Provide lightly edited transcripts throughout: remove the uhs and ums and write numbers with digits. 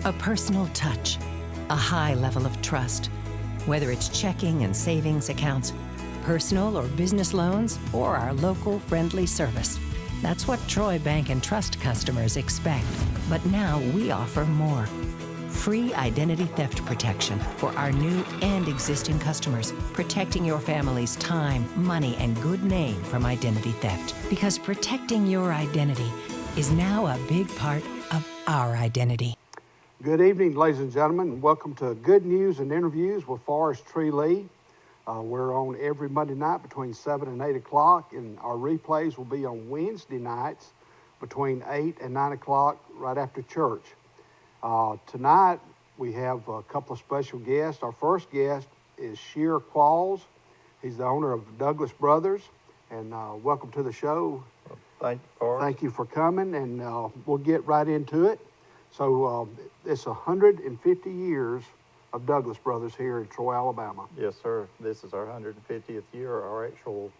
A personal touch, a high level of trust. Whether it's checking and savings accounts, personal or business loans, or our local friendly service. That's what Troy Bank and Trust customers expect. But now we offer more. Free identity theft protection for our new and existing customers, protecting your family's time, money, and good name from identity theft. Because protecting your identity is now a big part of our identity. Good evening, ladies and gentlemen, and welcome to Good News and Interviews with Forrest Tree Lee. We're on every Monday night between 7 and 8 o'clock, and our replays will be on Wednesday nights between 8 and 9 o'clock right after church. Tonight, we have a couple of special guests. Our first guest is Shear Qualls. He's the owner of Douglas Brothers, and welcome to the show. Thank you, Forrest. Thank you for coming, and we'll get right into it. So it's 150 years of Douglas Brothers here in Troy, Alabama. Yes, sir. This is our 150th year. Our actual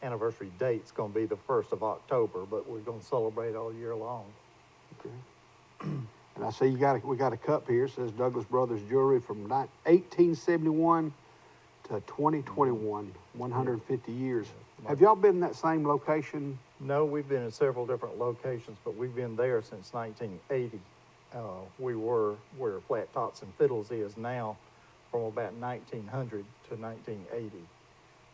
anniversary date's going to be the 1st of October, but we're going to celebrate all year long. Okay. And I see we got a cup here. It says Douglas Brothers Jewelry from 1871 to 2021, 150 years. Have y'all been in that same location? No, we've been in several different locations, but we've been there since 1980. We were where Flat Tops and Fiddles is now from about 1900 to 1980.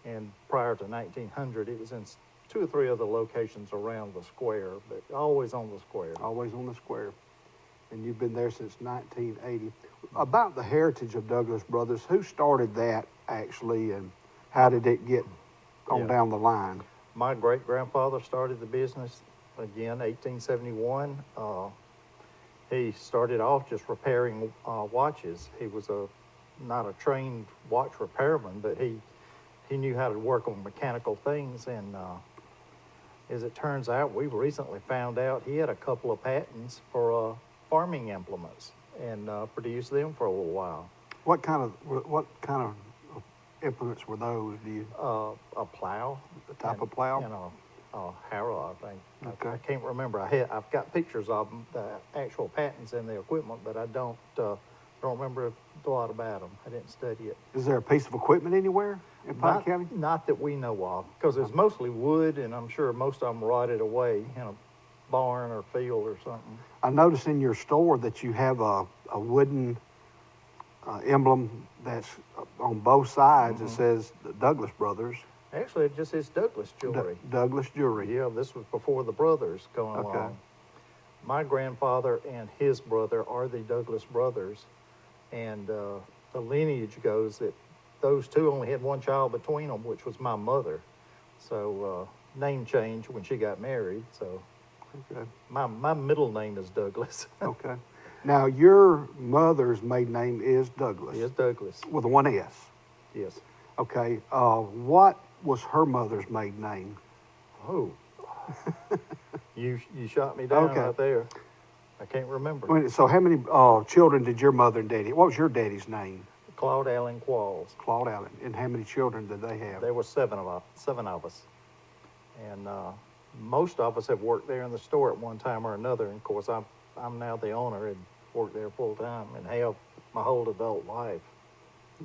And prior to 1900, it was in 2 or 3 other locations around the square, but always on the square. Always on the square. And you've been there since 1980. About the heritage of Douglas Brothers, who started that actually, and how did it get on down the line? My great-grandfather started the business, again, 1871. He started off just repairing watches. He was not a trained watch repairman, but he knew how to work on mechanical things. And as it turns out, we've recently found out he had a couple of patents for farming implements and produced them for a little while. What kind of implements were those? Do you? A plow. The type of plow? And a harrow, I think. Okay. I can't remember. I've got pictures of them, the actual patents and the equipment, but I don't remember a lot about them. I didn't study it. Is there a piece of equipment anywhere in Pike County? Not that we know of, because it's mostly wood, and I'm sure most of them rotted away in a barn or field or something. I noticed in your store that you have a wooden emblem that's on both sides. Mm-hmm. It says the Douglas Brothers. Actually, it just says Douglas Jewelry. Douglas Jewelry. Yeah, this was before the brothers going along. My grandfather and his brother are the Douglas Brothers, and the lineage goes that those two only had one child between them, which was my mother. So name change when she got married. So my middle name is Douglas. Okay. Now, your mother's maiden name is Douglas. Yes, Douglas. With one S. Yes. Okay. What was her mother's maiden name? Oh. You shot me down right there. I can't remember. So how many children did your mother and daddy? What was your daddy's name? Claude Allen Qualls. Claude Allen. And how many children did they have? There were seven of us. And most of us have worked there in the store at one time or another. And of course, I'm now the owner and work there full time and have my whole adult life.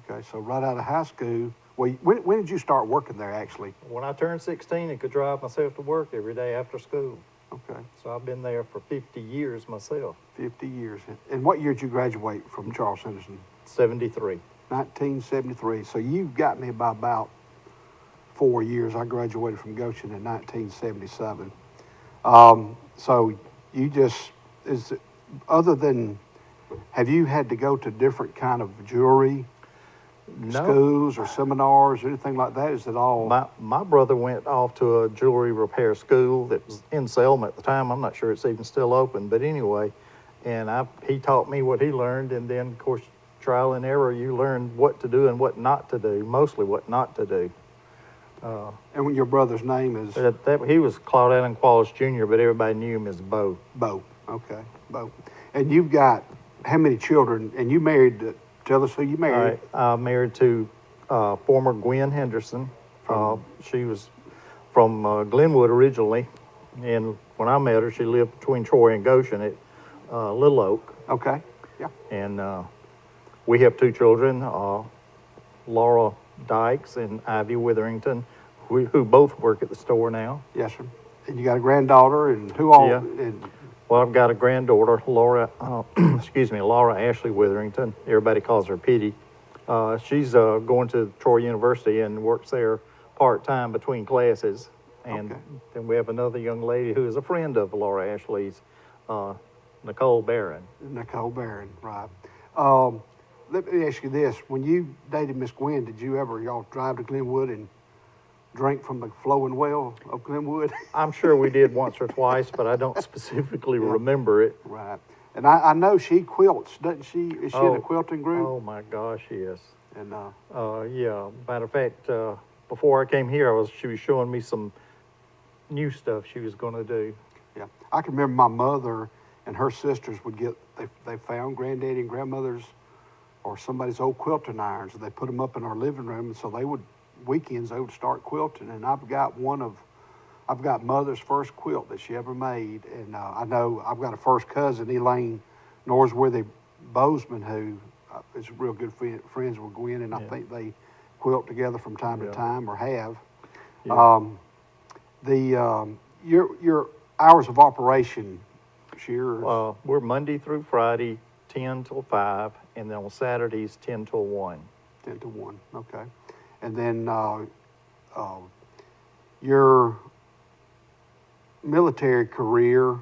Okay, so right out of high school, well, when did you start working there actually? When I turned 16 and could drive myself to work every day after school. Okay. So I've been there for 50 years myself. 50 years. And what year did you graduate from Charles Henderson? 73. 1973. So you've got me by about 4 years. I graduated from Goshen in 1977. So you just, have you had to go to different kind of jewelry schools or seminars or anything like that? Is it all? My brother went off to a jewelry repair school that was in Selma at the time. I'm not sure it's even still open, but anyway, and he taught me what he learned, and then of course trial and error, you learn what to do and what not to do, mostly what not to do. And when your brother's name is? He was Claude Allen Qualls Jr., but everybody knew him as Bo. Bo, okay, Bo. And you've got how many children? And you married, tell us who you married. I married to former Gwen Henderson. She was from Glenwood originally, and when I met her, she lived between Troy and Goshen. Little Oak. Okay, yeah, And we have two children, Laura Dykes and Ivy Witherington, who both work at the store now. yes, sir. And you got a granddaughter, and who all? Yeah. And, Well, I've got a granddaughter, Laura, excuse me, Laura Ashley Witherington. Everybody calls her Petey. She's going to Troy University and works there part-time between classes. And Okay. then we have another young lady who is a friend of Laura Ashley's, Nicole Barron. Nicole Barron, right. Let me ask you this: when you dated Miss Gwen, did you ever y'all drive to Glenwood and drink from the flowing well of Glenwood? I'm sure we did once or twice, but I don't specifically remember it. Right. And I know she quilts, doesn't she? Is she in a quilting group? Oh my gosh, yes. And Yeah. Matter of fact, before I came here, she was showing me some new stuff she was going to do. yeah, I can remember my mother and her sisters would get they found granddaddy and grandmother's or somebody's old quilting irons, and they put them up in our living room, and so they would weekends they would start quilting, and I've got mother's first quilt that she ever made, and I know I've got a first cousin, Elaine Norsworthy Bozeman, who is real good friends with Gwen, and I think they quilt together from time to time or have. Yeah. Your hours of operation, Shearer? We're Monday through Friday, 10 till 5, and then on Saturdays, 10 till 1. 10 to 1, okay. And then your military career,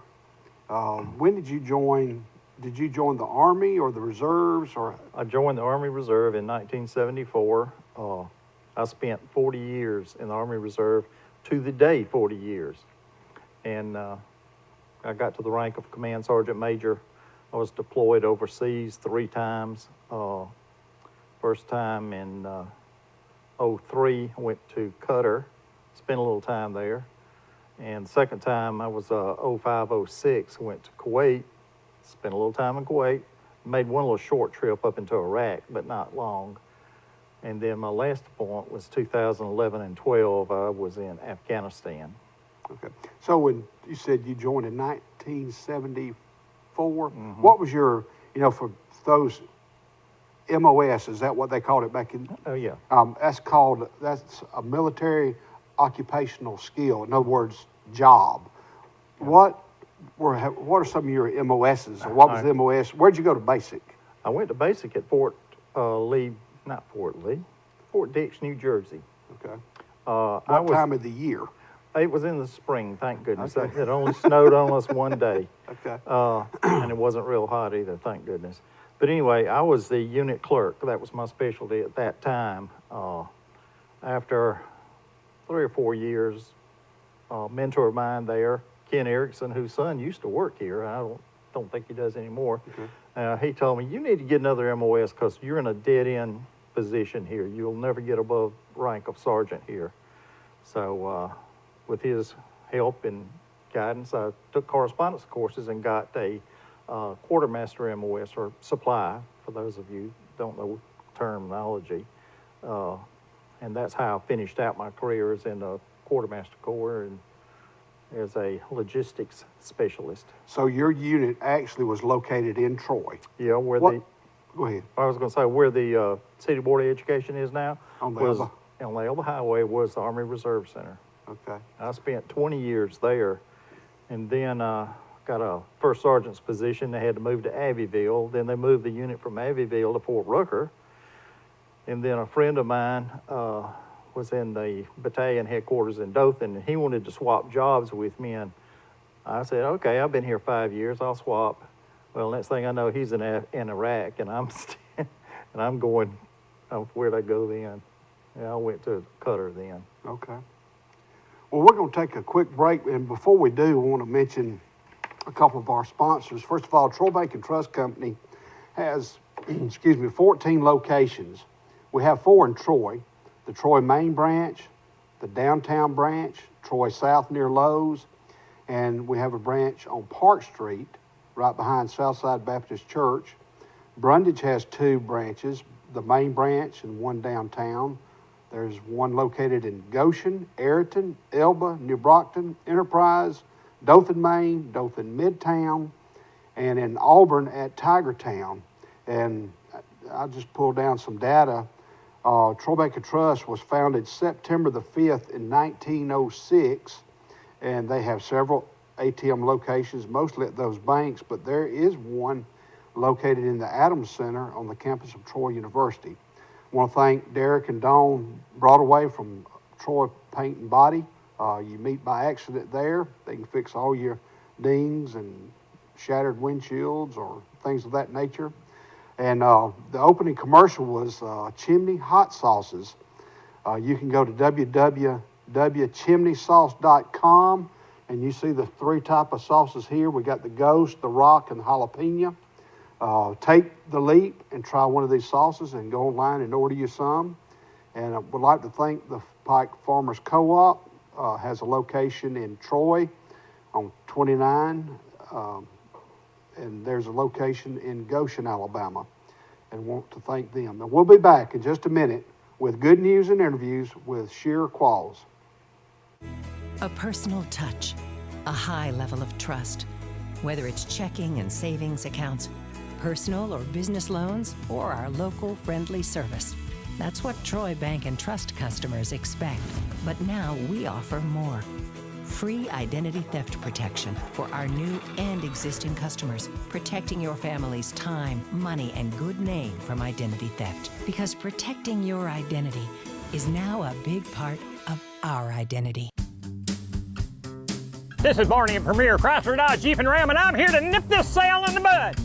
when did you join? Did you join the Army or the Reserves? Or I joined the Army Reserve in 1974. I spent 40 years in the Army Reserve, to the day 40 years. And I got to the rank of Command Sergeant Major. I was deployed overseas 3 times. First time in 03, I went to Qatar, spent a little time there. And second time I was 05, 06, went to Kuwait, spent a little time in Kuwait, made one little short trip up into Iraq, but not long. And then my last point was 2011 and 12, I was in Afghanistan. okay. So when you said you joined in 1974, what was your, for those MOS, is that what they called it back in? Oh, yeah. That's a military occupational skill. In other words, job. What are some of your MOSs, or what was the MOS? Where'd you go to basic? I went to basic at Fort Dix, New Jersey. Okay. What time of the year? It was in the spring, thank goodness. Okay. It only snowed on us one day. Okay. And it wasn't real hot either, thank goodness. But anyway, I was the unit clerk. That was my specialty at that time. After 3 or 4 years, a mentor of mine there, Ken Erickson, whose son used to work here, I don't think he does anymore. Okay. He told me, you need to get another MOS because you're in a dead-end position here. You'll never get above rank of sergeant here. So with his help and guidance, I took correspondence courses and got a quartermaster MOS, or supply, for those of you who don't know terminology. And that's how I finished out my career, as in the quartermaster corps and as a logistics specialist. So your unit actually was located in Troy. Yeah, where Go ahead. I was going to say where the City Board of Education is now. On the On the Elba Highway was the Army Reserve Center. Okay. I spent 20 years there, and then got a first sergeant's position. They had to move to Abbeville. Then they moved the unit from Abbeville to Fort Rucker. And then a friend of mine was in the battalion headquarters in Dothan, and he wanted to swap jobs with me. And I said, okay, I've been here 5 years, I'll swap. Well, next thing I know, he's in Iraq, and I'm going, where'd I go then? Yeah, I went to Qatar then. Okay. Well, we're going to take a quick break, and before we do, I want to mention a couple of our sponsors. First of all, Troy Bank and Trust Company has, 14 locations. We have 4 in Troy: the Troy Main branch, the downtown branch, Troy South near Lowe's, and we have a branch on Park Street, right behind Southside Baptist Church. Brundage has 2 branches, the main branch and one downtown. There's one located in Goshen, Ayrton, Elba, New Brockton, Enterprise, Dothan, Maine, Dothan Midtown, and in Auburn at Tigertown. And I just pulled down some data. Troy Bank and Trust was founded September the 5th in 1906, and they have several ATM locations, mostly at those banks, but there is one located in the Adams Center on the campus of Troy University. I want to thank Derek and Dawn Broadway from Troy Paint and Body. You meet by accident there. They can fix all your dings and shattered windshields or things of that nature. And the opening commercial was Chimney Hot Sauces. You can go to www.chimneysauce.com, and you see the three type of sauces here. We got the Ghost, the Rock, and the Jalapeno. Take the leap and try one of these sauces and go online and order you some. And I would like to thank the Pike Farmers Co-op. Has a location in Troy on 29, and there's a location in Goshen, Alabama, and want to thank them. And we'll be back in just a minute with good news and interviews with Shearer Qualls. A personal touch, a high level of trust. Whether it's checking and savings accounts, personal or business loans, or our local friendly service. That's what Troy Bank and Trust customers expect. But now we offer more. Free identity theft protection for our new and existing customers, protecting your family's time, money, and good name from identity theft. Because protecting your identity is now a big part of our identity. This is Barney at Premier Chrysler Dodge Jeep and Ram, and I'm here to nip this sale in the bud.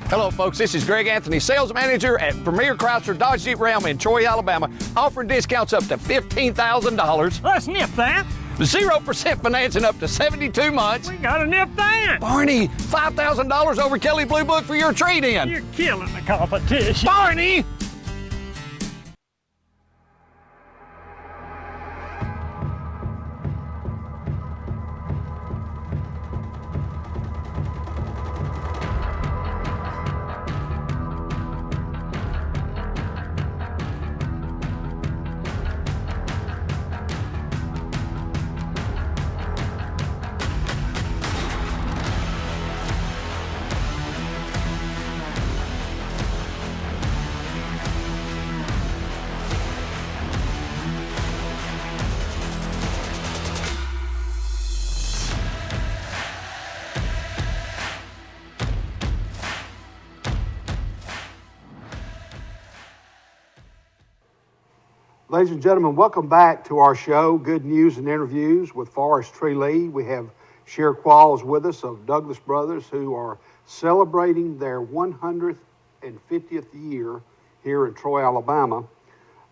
Hello folks, this is Greg Anthony, sales manager at Premier Chrysler Dodge Jeep Ram in Troy, Alabama, offering discounts up to $15,000. Let's nip that. 0% financing up to 72 months. We gotta nip that. Barney, $5,000 over Kelly Blue Book for your trade-in. You're killing the competition. Barney! Ladies and gentlemen, welcome back to our show, Good News and Interviews with Forrest Tree Lee. We have Shearer Qualls with us of Douglas Brothers, who are celebrating their 150th year here in Troy, Alabama.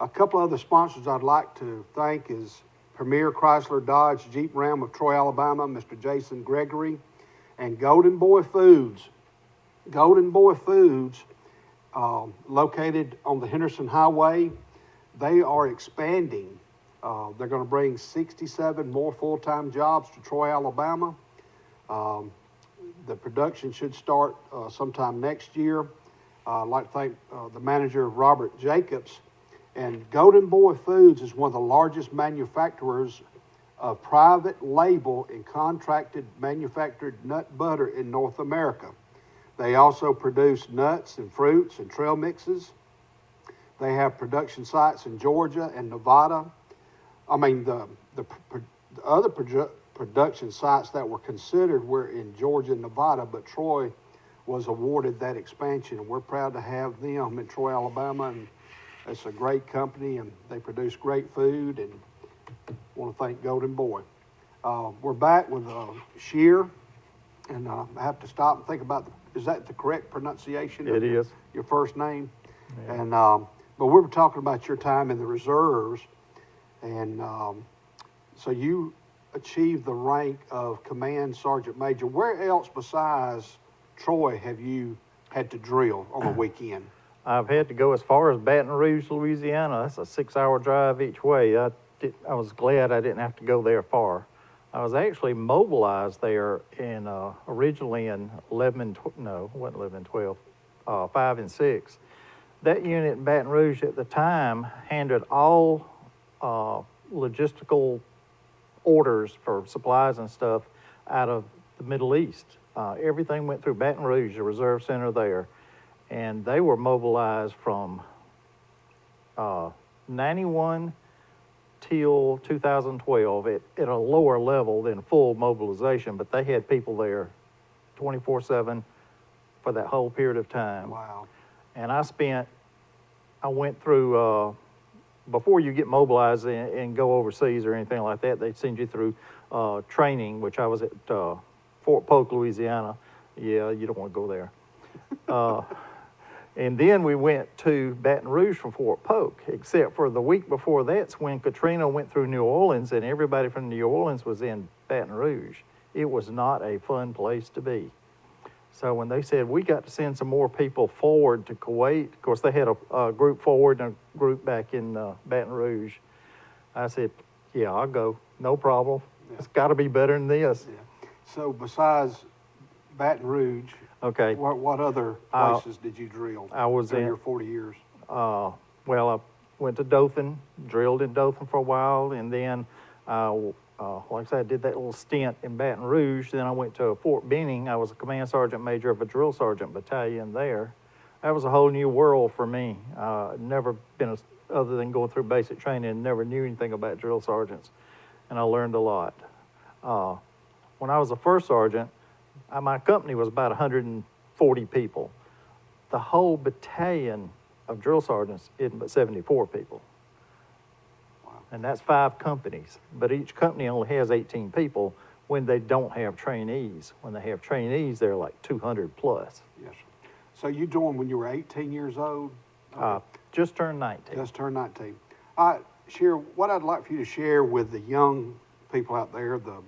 A couple other sponsors I'd like to thank is Premier Chrysler Dodge Jeep Ram of Troy, Alabama, Mr. Jason Gregory, and Golden Boy Foods. Golden Boy Foods, located on the Henderson Highway. They are expanding. They're going to bring 67 more full-time jobs to Troy, Alabama. The production should start sometime next year. I'd like to thank the manager, Robert Jacobs. And Golden Boy Foods is one of the largest manufacturers of private label and contracted manufactured nut butter in North America. They also produce nuts and fruits and trail mixes. They have production sites in Georgia and Nevada. I mean, the other production sites that were considered were in Georgia and Nevada, but Troy was awarded that expansion, and we're proud to have them in Troy, Alabama. And it's a great company, and they produce great food, and I want to thank Golden Boy. We're back with Shearer, and I have to stop and think about, is that the correct pronunciation? It is. Your first name? Yeah. And but we were talking about your time in the reserves, and so you achieved the rank of Command Sergeant Major. Where else besides Troy have you had to drill on the weekend? I've had to go as far as Baton Rouge, Louisiana. That's a 6-hour drive each way. I was glad I didn't have to go there far. I was actually mobilized there in originally in 5 and 6. That unit in Baton Rouge at the time handled all logistical orders for supplies and stuff out of the Middle East. Everything went through Baton Rouge, the reserve center there, and they were mobilized from 91 till 2012 at a lower level than full mobilization, but they had people there 24/7 for that whole period of time. Wow. And I went through, before you get mobilized and go overseas or anything like that, they send you through training, which I was at Fort Polk, Louisiana. Yeah, you don't want to go there. And then we went to Baton Rouge from Fort Polk, except for the week before that's when Katrina went through New Orleans and everybody from New Orleans was in Baton Rouge. It was not a fun place to be. So when they said we got to send some more people forward to Kuwait, of course they had a group forward and a group back in Baton Rouge. I said, yeah, I'll go, no problem. Yeah. It's got to be better than this. Yeah. So besides Baton Rouge, Okay. what other places did you drill I was during in- your 40 years? Well, I went to Dothan, drilled in Dothan for a while, and then, like I said, I did that little stint in Baton Rouge. Then I went to Fort Benning. I was a command sergeant major of a drill sergeant battalion there. That was a whole new world for me. Never been, other than going through basic training, never knew anything about drill sergeants, and I learned a lot. When I was a first sergeant, my company was about 140 people. The whole battalion of drill sergeants isn't but 74 people. Wow. And that's 5 companies, but each company only has 18 people when they don't have trainees. When they have trainees, they're like 200 plus. Yes. So you joined when you were 18 years old? Just turned 19. Just turned 19. Share what I'd like for you to share with the young people out there, the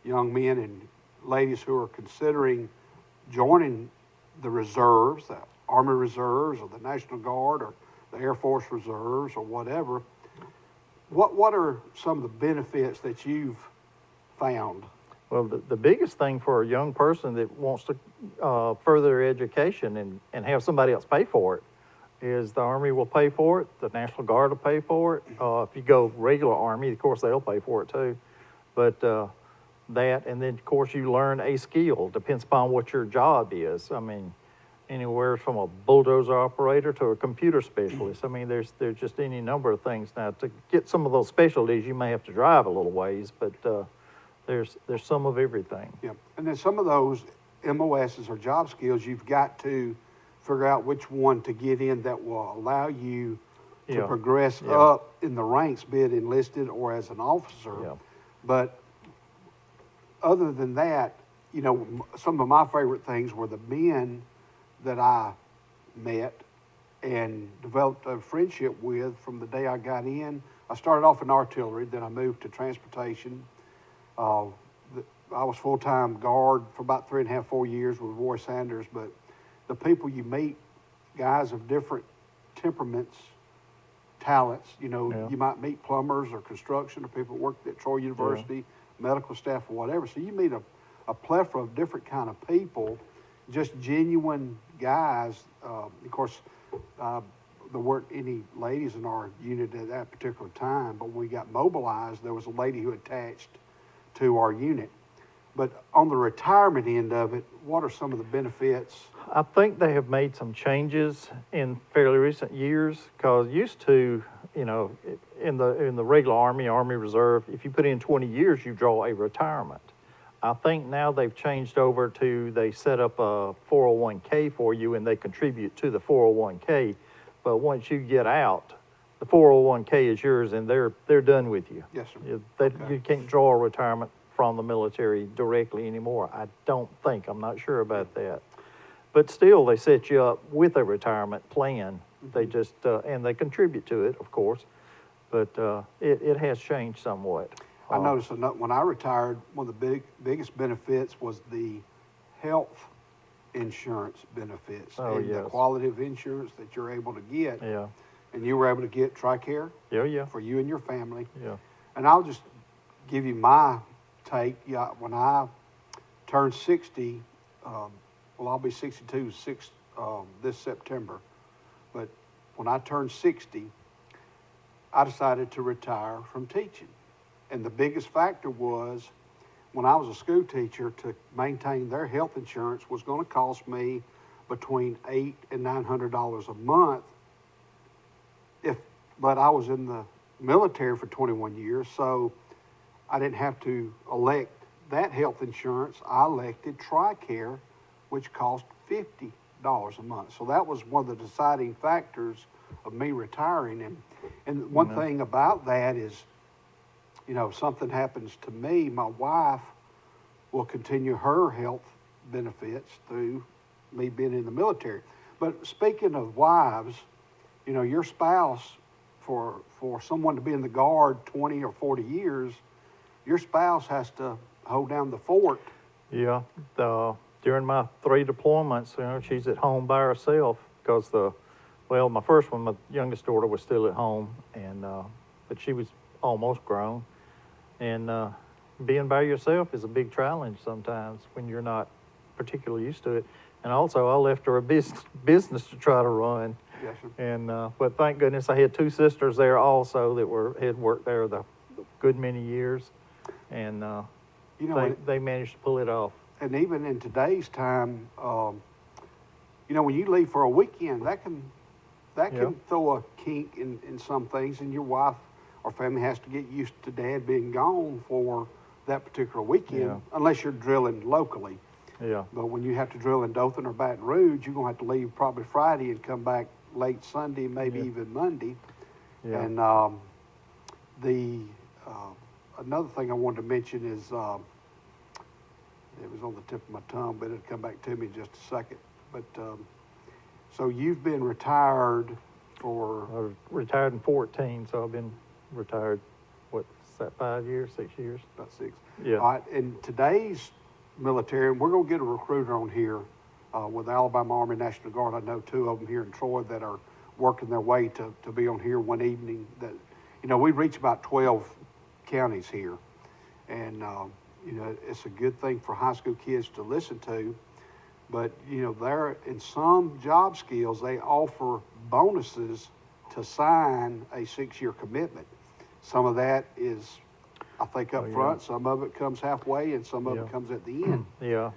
young men and ladies who are considering joining the reserves, the Army Reserves or the National Guard or the Air Force Reserves or whatever. What are some of the benefits that you've found? Well, the biggest thing for a young person that wants to further their education and have somebody else pay for it is the Army will pay for it, the National Guard will pay for it. If you go regular Army, of course, they'll pay for it too. But that, and then, of course, you learn a skill. Depends upon what your job is. I mean, anywhere from a bulldozer operator to a computer specialist. I mean, there's just any number of things. Now, to get some of those specialties, you may have to drive a little ways, but there's some of everything. Yeah, and then some of those MOSs or job skills, you've got to figure out which one to get in that will allow you to Yeah. progress Yeah. up in the ranks, be it enlisted or as an officer. Yeah. But other than that, you know, some of my favorite things were the men that I met and developed a friendship with from the day I got in. I started off in artillery, then I moved to transportation. I was full-time guard for about 3.5, 4 years with Roy Sanders, but the people you meet, guys of different temperaments, talents, you know, Yeah. you might meet plumbers or construction or people that worked at Troy University, medical staff or whatever. So you meet a plethora of different kind of people, just genuine guys. Of course, there weren't any ladies in our unit at that particular time, but when we got mobilized, there was a lady who attached to our unit. But on the retirement end of it, what are some of the benefits? I think they have made some changes in fairly recent years, because used to, you know, in the regular Army Reserve, if you put in 20 years, you draw a retirement. I think now they've changed over to, they set up a 401k for you and they contribute to the 401k. But once you get out, the 401k is yours and they're done with you. Yes, sir. You can't draw a retirement from the military directly anymore. I don't think, I'm not sure about that. But still, they set you up with a retirement plan. They just, and they contribute to it, of course, but it has changed somewhat. I noticed when I retired, one of the biggest benefits was the health insurance benefits Oh, and the yes. quality of insurance that you're able to get. Yeah, And you were able to get TRICARE yeah, for you and your family. yeah. And I'll just give you my take. Yeah, when I turned 60, well, I'll be 62 this September. But when I turned 60, I decided to retire from teaching. And the biggest factor was when I was a school teacher, to maintain their health insurance was going to cost me between $800 and $900 a month. But I was in the military for 21 years, so I didn't have to elect that health insurance. I elected TRICARE, which cost $50 a month. So that was one of the deciding factors of me retiring. And one thing about that is, you know, if something happens to me, my wife will continue her health benefits through me being in the military. But speaking of wives, you know, your spouse, for someone to be in the Guard 20 or 40 years, your spouse has to hold down the fort. Yeah, during my 3 deployments, you know, she's at home by herself because my first one, my youngest daughter was still at home, and but she was almost grown, and being by yourself is a big challenge sometimes when you're not particularly used to it. And also, I left her a business to try to run. Yes, sir. And but thank goodness I had 2 sisters there also that had worked there the good many years, and You know, they managed to pull it off. and even in today's time, you know, when you leave for a weekend, that can Yeah. throw a kink in some things, and your wife or family has to get used to dad being gone for that particular weekend, Yeah. unless you're drilling locally. Yeah, But when you have to drill in Dothan or Baton Rouge, you're gonna have to leave probably Friday and come back late Sunday, maybe Yeah. even Monday. yeah, And another thing I wanted to mention is it was on the tip of my tongue, but it'll come back to me in just a second. But so you've been retired for I was retired in 14, so I've been retired, what's that, 5 years, 6 years? about 6. Yeah. All right, in today's military, and we're gonna get a recruiter on here with Alabama Army National Guard. I know 2 of them here in Troy that are working their way to be on here one evening. That, you know, we reach about 12 counties here, and you know, it's a good thing for high school kids to listen to. But you know, there in some job skills they offer bonuses to sign a 6-year commitment. Some of that is, I think, up Oh, yeah. front. Some of it comes halfway, and some of Yeah. it comes at the end. Yeah,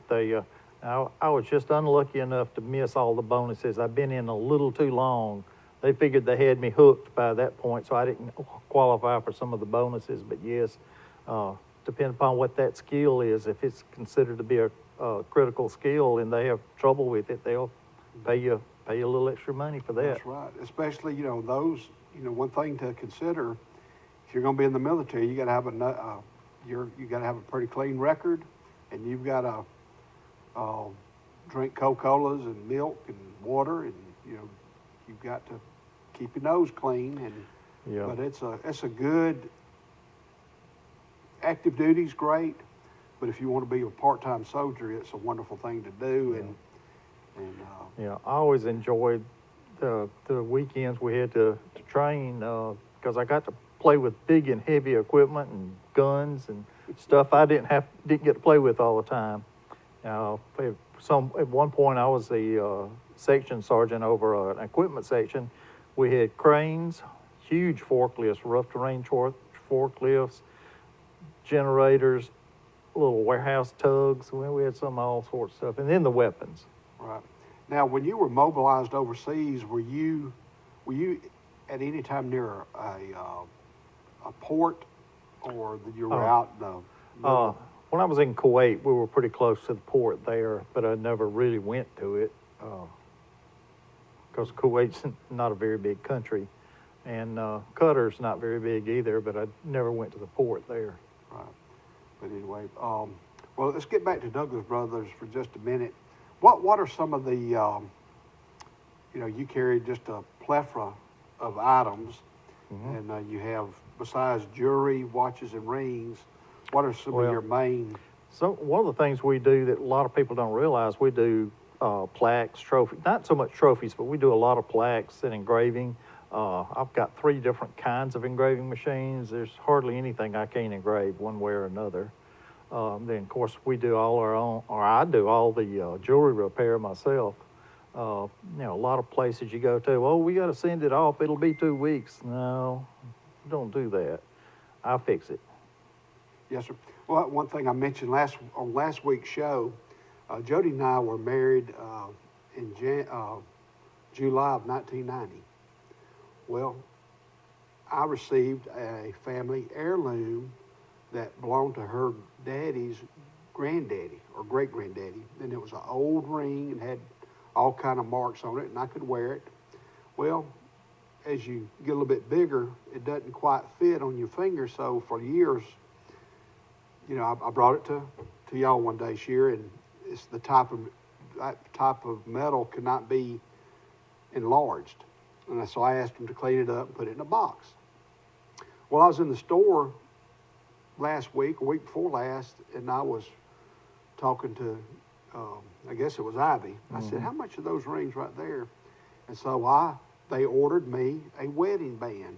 I was just unlucky enough to miss all the bonuses. I've been in a little too long. They figured they had me hooked by that point, so I didn't qualify for some of the bonuses. But yes, depending upon what that skill is, if it's considered to be a critical skill and they have trouble with it, they'll pay you a little extra money for that. That's right. Especially, you know, those. You know, one thing to consider: if you're going to be in the military, you got to have you got to have a pretty clean record, and you've got to drink Coca-Colas and milk and water, and you know, you've got to keep your nose clean. And Yeah. but it's a good active duty's great, but if you want to be a part-time soldier, it's a wonderful thing to do. And Yeah, I always enjoyed the weekends we had to train because I got to play with big and heavy equipment and guns and stuff I didn't get to play with all the time. At one point I was the section sergeant over an equipment section. We had cranes, huge forklifts, rough terrain forklifts, generators, little warehouse tugs. We had some all sorts of stuff, and then the weapons. right. Now, when you were mobilized overseas, were you at any time near a port, or that you were out in the middle? When I was in Kuwait, we were pretty close to the port there, but I never really went to it because Kuwait's not a very big country, and Qatar's not very big either, but I never went to the port there. Right. But anyway, well, let's get back to Douglas Brothers for just a minute. What are some of the, you know, you carry just a plethora of items, and you have, besides jewelry, watches, and rings, what are some of your main? So one of the things we do that a lot of people don't realize, we do plaques, trophies, not so much trophies, but we do a lot of plaques and engraving. I've got 3 different kinds of engraving machines. There's hardly anything I can't engrave one way or another. Then of course we do all our own, or I do all the jewelry repair myself. You know, a lot of places you go to, oh, we got to send it off. It'll be 2 weeks. No, don't do that. I fix it. Yes, sir. Well, one thing I mentioned on last week's show, Jody and I were married in July of 1990. Well, I received a family heirloom that belonged to her daddy's granddaddy or great-granddaddy, and it was an old ring and had all kind of marks on it, and I could wear it. Well, as you get a little bit bigger, it doesn't quite fit on your finger, so for years, you know, I brought it to y'all one day, Shear, and it's that type of metal cannot be enlarged. And so I asked him to clean it up and put it in a box. Well, I was in the store last week, or week before last, and I was talking to, I guess it was Ivy. I said, how much are those rings right there? And so they ordered me a wedding band.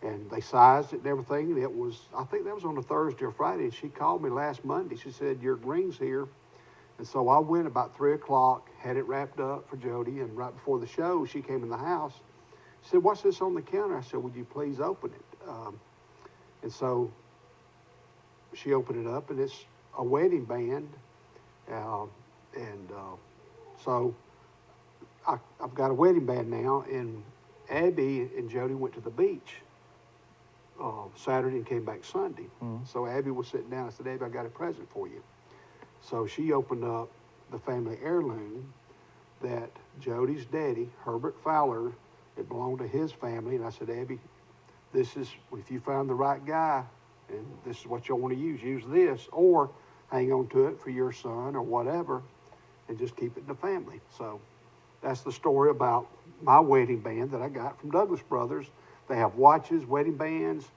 And they sized it and everything, and it was, I think that was on a Thursday or Friday, and she called me last Monday. She said, your ring's here. And so I went about 3 o'clock, had it wrapped up for Jody, and right before the show, she came in the house. She said, what's this on the counter? I said, would you please open it? And so she opened it up, and it's a wedding band. So I've got a wedding band now, and Abby and Jody went to the beach Saturday and came back Sunday. So Abby was sitting down. I said, Abby, I got a present for you. So she opened up the family heirloom that Jody's daddy, Herbert Fowler, it belonged to his family. And I said, Abby, this is, if you found the right guy, and this is what you'll want to use this, or hang on to it for your son or whatever, and just keep it in the family. So that's the story about my wedding band that I got from Douglas Brothers. They have watches, wedding bands.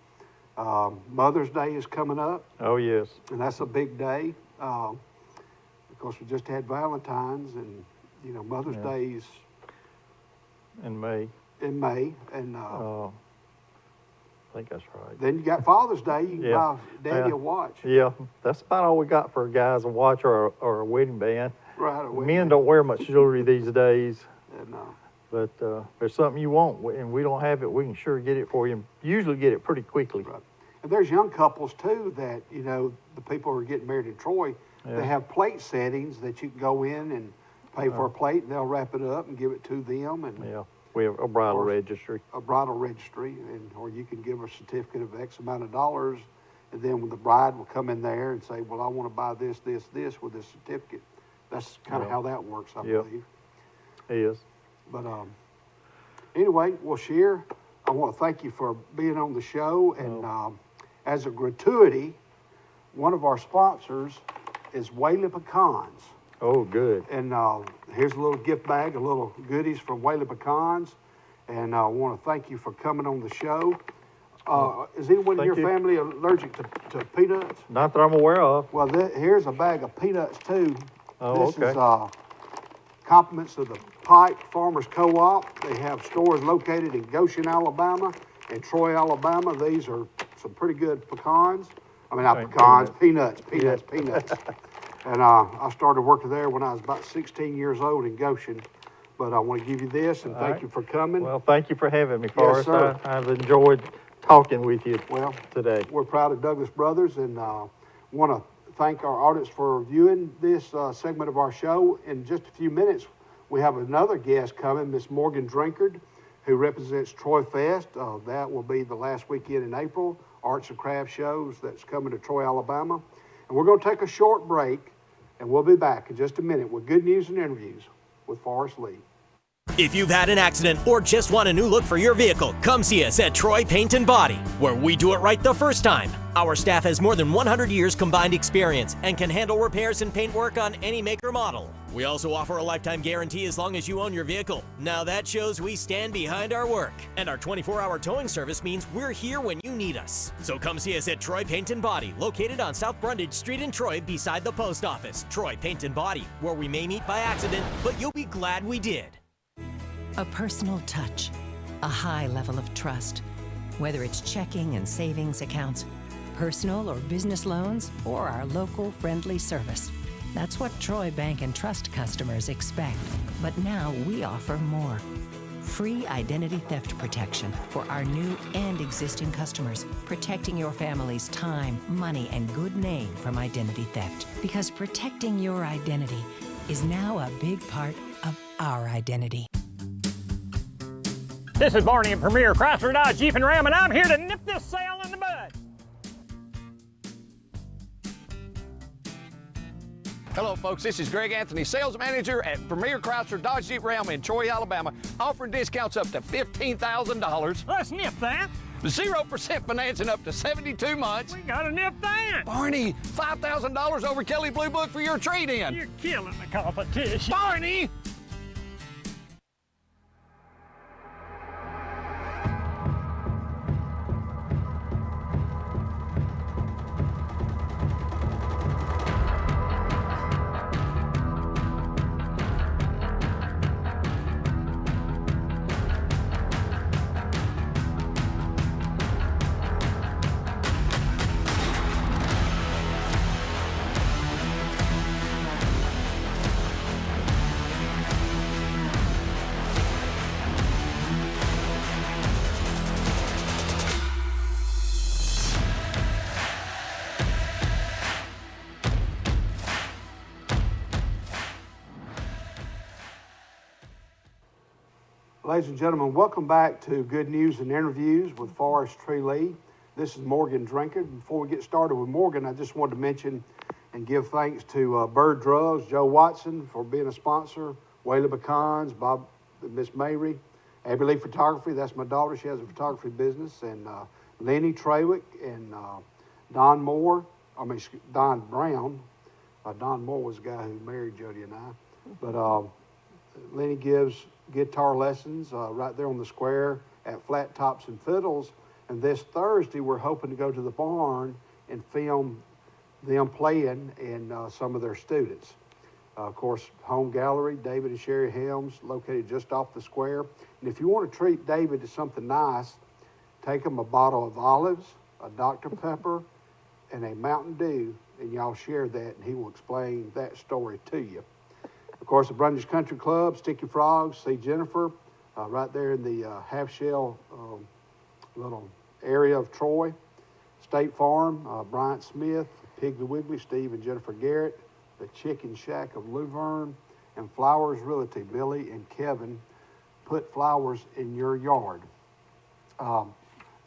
Mother's Day is coming up. Oh, yes. And that's a big day. Because we just had Valentine's, and, you know, Mother's Day's In May. in May. And I think that's right. then you got Father's Day. You can buy Daddy Yeah. a watch. Yeah, that's about all we got for guys, a watch or a wedding band. Right. A wedding Men band. don't wear much jewelry these days, And, but if there's something you want and we don't have it, we can sure get it for you. Usually get it pretty quickly. right. And there's young couples, too, that, you know, the people who are getting married in Troy, they have plate settings that you can go in and pay for a plate, and they'll wrap it up and give it to them. And Yeah, we have a bridal course. registry. a bridal registry, or you can give a certificate of X amount of dollars, and then when the bride will come in there and say, well, I want to buy this with this certificate. That's kind of how that works, I believe. Yes. But anyway, well, Shear, I want to thank you for being on the show, and as a gratuity, one of our sponsors is Whaley Pecans. Oh, good. And here's a little gift bag, a little goodies from Whaley Pecans. And I want to thank you for coming on the show. Is anyone in your Thank you. family allergic to peanuts? Not that I'm aware of. Well, here's a bag of peanuts, too. Oh, This okay. is compliments of the Pike Farmers Co-op. They have stores located in Goshen, Alabama, and Troy, Alabama. These are some pretty good pecans. I mean, not Right, pecans, peanuts. And I started working there when I was about 16 years old in Goshen. But I want to give you this, and thank right. you for coming. Well, thank you for having me, Forrest. sir. I've enjoyed talking with you Well, today. we're proud of Douglas Brothers, and want to thank our audience for viewing this segment of our show. In just a few minutes, we have another guest coming, Miss Morgan Drinkard, who represents Troy Fest. That will be the last weekend in April, arts and crafts shows that's coming to Troy, Alabama. And we're going to take a short break, and we'll be back in just a minute with good news and interviews with Forrest Lee. If you've had an accident or just want a new look for your vehicle, come see us at Troy Paint and Body, where we do it right the first time. Our staff has more than 100 years combined experience and can handle repairs and paint work on any make or model. We also offer a lifetime guarantee as long as you own your vehicle. Now that shows we stand behind our work. And our 24-hour towing service means we're here when you need us. So come see us at Troy Paint and Body, located on South Brundage Street in Troy beside the post office. Troy Paint and Body, where we may meet by accident, but you'll be glad we did. A personal touch, a high level of trust. Whether it's checking and savings accounts, personal or business loans, or our local friendly service. That's what Troy Bank and Trust customers expect. But now we offer more. free identity theft protection for our new and existing customers, protecting your family's time, money, and good name from identity theft. Because protecting your identity is now a big part of our identity. This is Barney at Premier Chrysler Dodge Jeep and Ram, and I'm here to nip this sale in the bud. Hello, folks. This is Greg Anthony, sales manager at Premier Chrysler Dodge Jeep Ram in Troy, Alabama, offering discounts up to $15,000, Let's nip that. 0% financing up to 72 months. We gotta nip that. Barney, $5,000 over Kelly Blue Book for your trade-in. You're killing the competition. Barney! Ladies and gentlemen, welcome back to Good News and Interviews with Forrest Tree Lee. This is Morgan Drinkard. Before we get started with Morgan, I just wanted to mention and give thanks to Bird Drugs, Joe Watson for being a sponsor, Wayla Bacons, Bob, Miss Mary, Abby Lee Photography, that's my daughter, she has a photography business, and Lenny Trawick and Don Brown. Don Moore was the guy who married Jody and I. But Lenny gives guitar lessons right there on the square at Flat Tops and Fiddles. And this Thursday, we're hoping to go to the barn and film them playing and some of their students. Of course, home gallery, David and Sherry Helms, located just off the square. And if you want to treat David to something nice, take him a bottle of olives, a Dr. Pepper, and a Mountain Dew, and y'all share that, and he will explain that story to you. Of course, the Brundage Country Club, Sticky Frogs, see Jennifer, right there in the half-shell little area of Troy. State Farm, Bryant Smith, Piggly Wiggly, Steve and Jennifer Garrett, the Chicken Shack of Luverne, and Flowers Realty, Billy and Kevin, put flowers in your yard.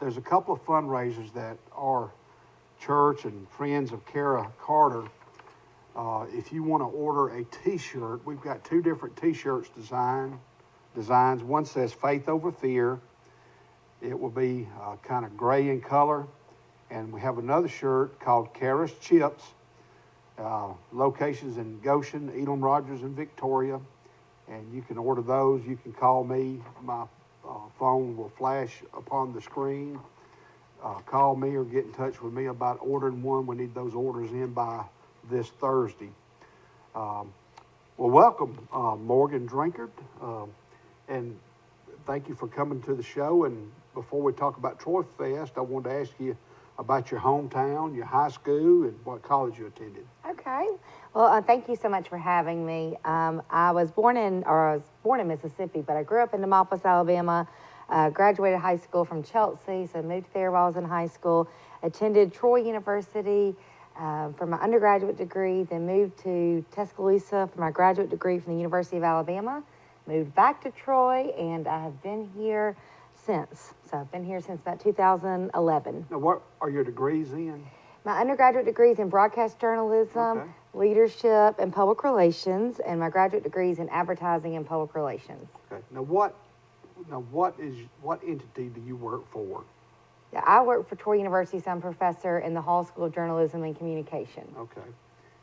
There's a couple of fundraisers that our church and Friends of Kara Carter, if you want to order a t-shirt, we've got two different t-shirts designs. One says Faith Over Fear. It will be kind of gray in color. And we have another shirt called Kara's Chips. Locations in Goshen, Elam Rogers, and Victoria. And you can order those. You can call me. My phone will flash upon the screen. Call me or get in touch with me about ordering one. We need those orders in by this Thursday. Well, welcome, Morgan Drinkard, and thank you for coming to the show. And before we talk about Troy Fest, I wanted to ask you about your hometown, your high school, and what college you attended. Okay. Well, thank you so much for having me. I was born in Mississippi, but I grew up in Demopolis, Alabama. Graduated high school from Chelsea, so moved there while I was in high school. Attended Troy University for my undergraduate degree, then moved to Tuscaloosa for my graduate degree from the University of Alabama. Moved back to Troy, and I have been here since. So I've been here since about 2011. Now, what are your degrees in? My undergraduate degree is in broadcast journalism, Okay. leadership, and public relations, and my graduate degree is in advertising and public relations. Okay. Now, what entity do you work for? Yeah, I work for Troy University, so I'm a professor in the Hall School of Journalism and Communication. Okay.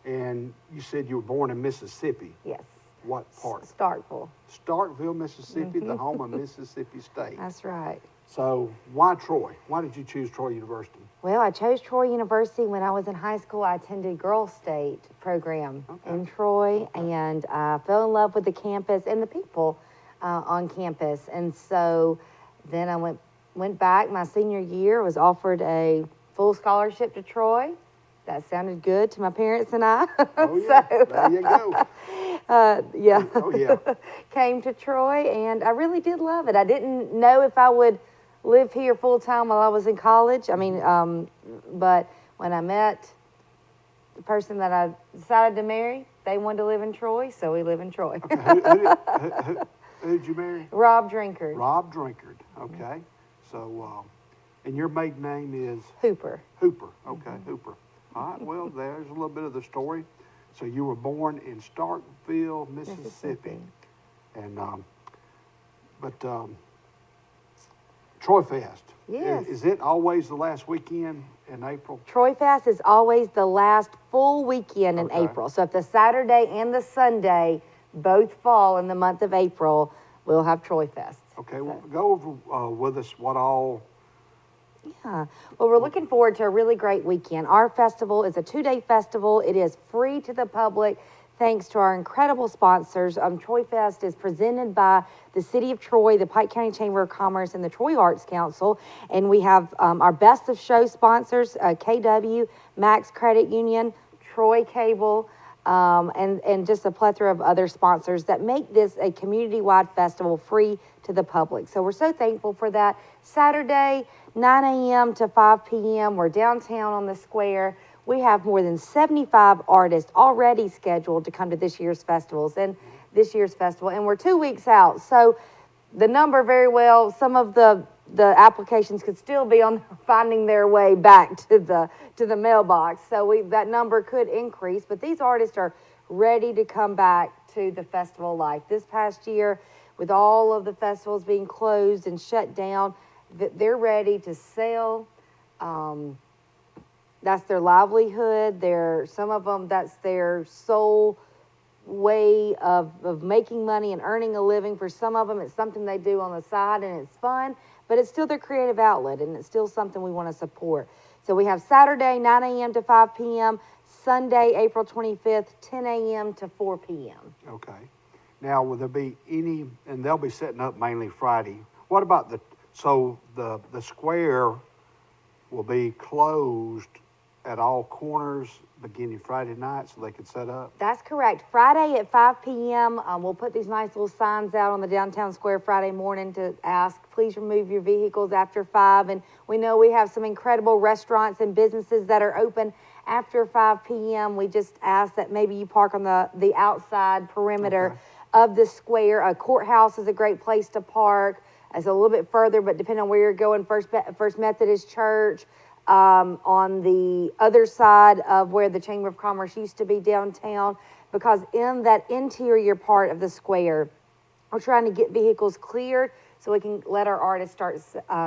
And you said you were born in Mississippi. Yes. What part? Starkville. Starkville, Mississippi, the home of Mississippi State. That's right. So why Troy? Why did you choose Troy University? Well, I chose Troy University when I was in high school. I attended Girls State program in Troy, and I fell in love with the campus and the people on campus. And so then I went back my senior year, was offered a full scholarship to Troy. That sounded good to my parents and I. Oh, yeah. There you go. Yeah. Oh, yeah. Came to Troy, and I really did love it. I didn't know if I would live here full time while I was in college. I mean, but when I met the person that I decided to marry, they wanted to live in Troy, so we live in Troy. Who'd you marry? Rob Drinkard. Rob Drinkard. Okay. So, and your maiden name is? Hooper. Hooper. Okay, Hooper. All right. Well, there's a little bit of the story. So you were born in Starkville, Mississippi. And, Troy Fest. Yes. Is it always the last weekend in April? Troy Fest is always the last full weekend in Okay. April. So if the Saturday and the Sunday both fall in the month of April, we'll have Troy Fest. Okay, well, go over with us what all. Yeah. Well, we're looking forward to a really great weekend. Our festival is a 2-day festival. It is free to the public thanks to our incredible sponsors. Troy Fest is presented by the City of Troy, the Pike County Chamber of Commerce, and the Troy Arts Council. And we have our best of show sponsors, KW, Max Credit Union, Troy Cable, and just a plethora of other sponsors that make this a community-wide festival free to the public. So we're so thankful for that. Saturday, 9 a.m. to 5 p.m. We're downtown on the square. We have more than 75 artists already scheduled to come to this year's festivals and we're 2 weeks out. So the number very well, some of the applications could still be on finding their way back to the mailbox. So that number could increase, but these artists are ready to come back to the festival life. This past year, with all of the festivals being closed and shut down, they're ready to sell. That's their livelihood. Some of them, that's their sole way of making money and earning a living. For some of them, it's something they do on the side and it's fun, but it's still their creative outlet and it's still something we want to support. So we have Saturday, 9 a.m. to 5 p.m., Sunday, April 25th, 10 a.m. to 4 p.m. Okay. Now, will there be any, and they'll be setting up mainly Friday. What about the square will be closed at all corners beginning Friday night so they can set up? That's correct. Friday at 5 p.m., we'll put these nice little signs out on the downtown square Friday morning to ask, please remove your vehicles after 5. And we know we have some incredible restaurants and businesses that are open after 5 p.m. We just ask that maybe you park on the outside perimeter of the square. A courthouse is a great place to park. It's a little bit further, but depending on where you're going, First Methodist Church, on the other side of where the Chamber of Commerce used to be downtown, because in that interior part of the square, we're trying to get vehicles cleared so we can let our artists start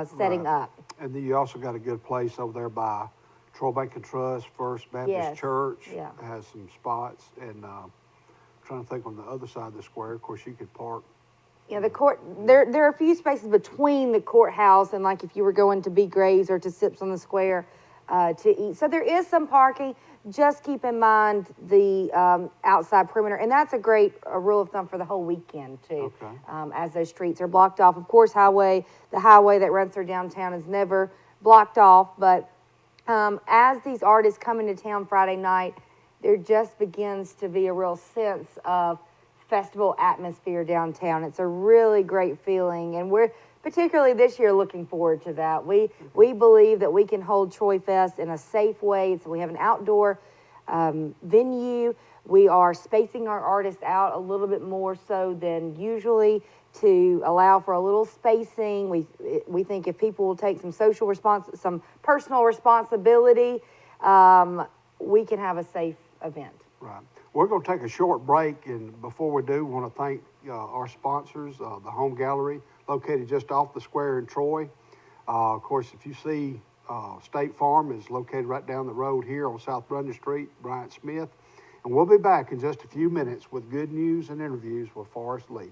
setting up. And then you also got a good place over there by Troy Bank and Trust, First Baptist Church. Yeah. Has some spots. And trying to think on the other side of the square, of course, you could park. Yeah, the court, there are a few spaces between the courthouse and like if you were going to B. Gray's or to Sips on the Square to eat. So there is some parking. Just keep in mind the outside perimeter. And that's a great rule of thumb for the whole weekend too. Okay. As those streets are blocked off. Of course, the highway that runs through downtown is never blocked off. But as these artists come into town Friday night, there just begins to be a real sense of festival atmosphere downtown. It's a really great feeling, and we're particularly this year looking forward to that. We believe that we can hold Troy Fest in a safe way. So we have an outdoor venue. We are spacing our artists out a little bit more so than usually to allow for a little spacing. We think if people will take some personal responsibility, we can have a safe event. Right. We're going to take a short break, and before we do, we want to thank our sponsors, the Home Gallery, located just off the square in Troy. Of course, if you see State Farm is located right down the road here on South Brunder Street, Bryant Smith. And we'll be back in just a few minutes with good news and interviews with Forrest Lee.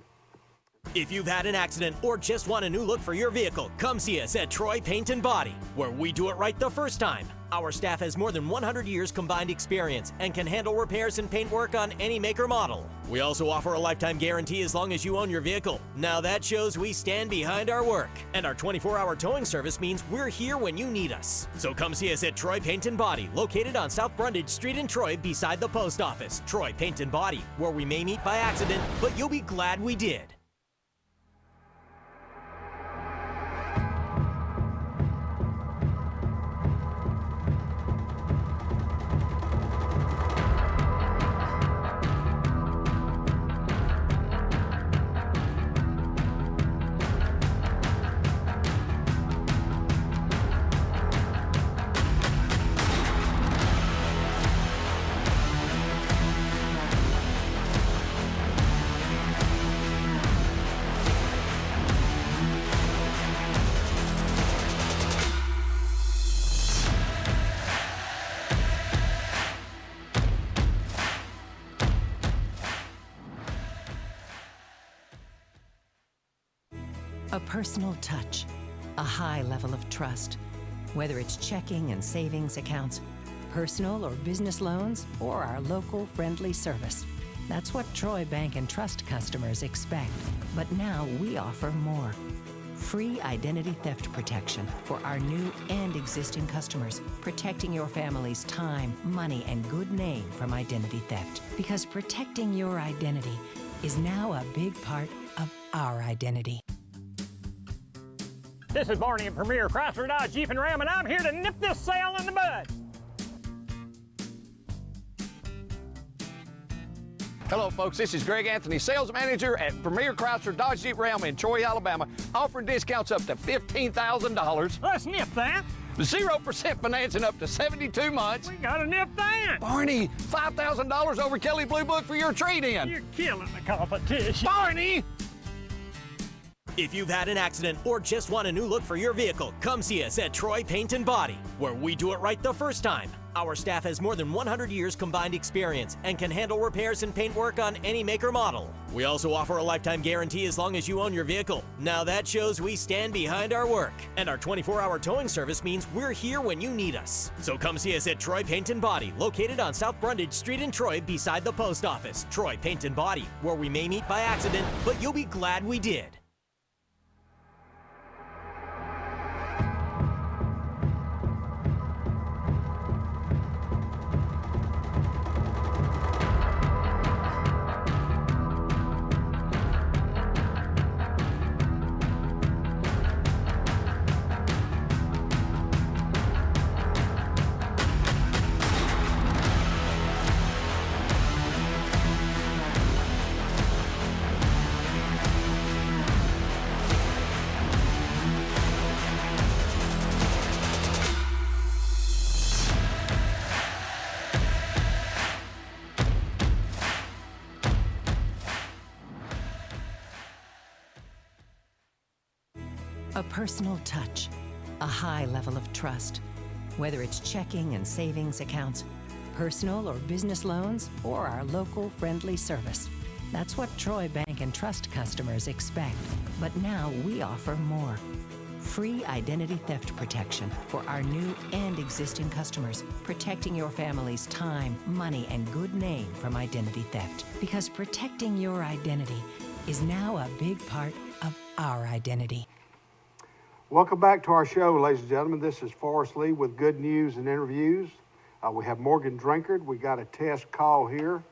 If you've had an accident or just want a new look for your vehicle, come see us at Troy Paint and Body, where we do it right the first time. Our staff has more than 100 years combined experience and can handle repairs and paint work on any make or model. We also offer a lifetime guarantee as long as you own your vehicle. Now that shows we stand behind our work. And our 24-hour towing service means we're here when you need us. So come see us at Troy Paint and Body, located on South Brundage Street in Troy beside the post office. Troy Paint and Body, where we may meet by accident, but you'll be glad we did. A personal touch, a high level of trust. Whether it's checking and savings accounts, personal or business loans, or our local friendly service. That's what Troy Bank and Trust customers expect. But now we offer more. Free identity theft protection for our new and existing customers, protecting your family's time, money, and good name from identity theft. Because protecting your identity is now a big part of our identity. This is Barney at Premier Chrysler Dodge Jeep and Ram, and I'm here to nip this sale in the bud. Hello, folks. This is Greg Anthony, sales manager at Premier Chrysler Dodge Jeep Ram in Troy, Alabama, offering discounts up to $15,000, Let's nip that. 0% financing up to 72 months. We gotta nip that. Barney, $5,000 over Kelly Blue Book for your trade-in. You're killing the competition. Barney! If you've had an accident or just want a new look for your vehicle, come see us at Troy Paint and Body, where we do it right the first time. Our staff has more than 100 years combined experience and can handle repairs and paint work on any make or model. We also offer a lifetime guarantee as long as you own your vehicle. Now that shows we stand behind our work. And our 24-hour towing service means we're here when you need us. So come see us at Troy Paint and Body, located on South Brundage Street in Troy beside the post office. Troy Paint and Body, where we may meet by accident, but you'll be glad we did. A personal touch, a high level of trust. Whether it's checking and savings accounts, personal or business loans, or our local friendly service. That's what Troy Bank and Trust customers expect. But now we offer more. Free identity theft protection for our new and existing customers, protecting your family's time, money, and good name from identity theft. Because protecting your identity is now a big part of our identity. Welcome back to our show, ladies and gentlemen. This is Forrest Lee with Good News and Interviews. We have Morgan Drinkard. We got a test call here.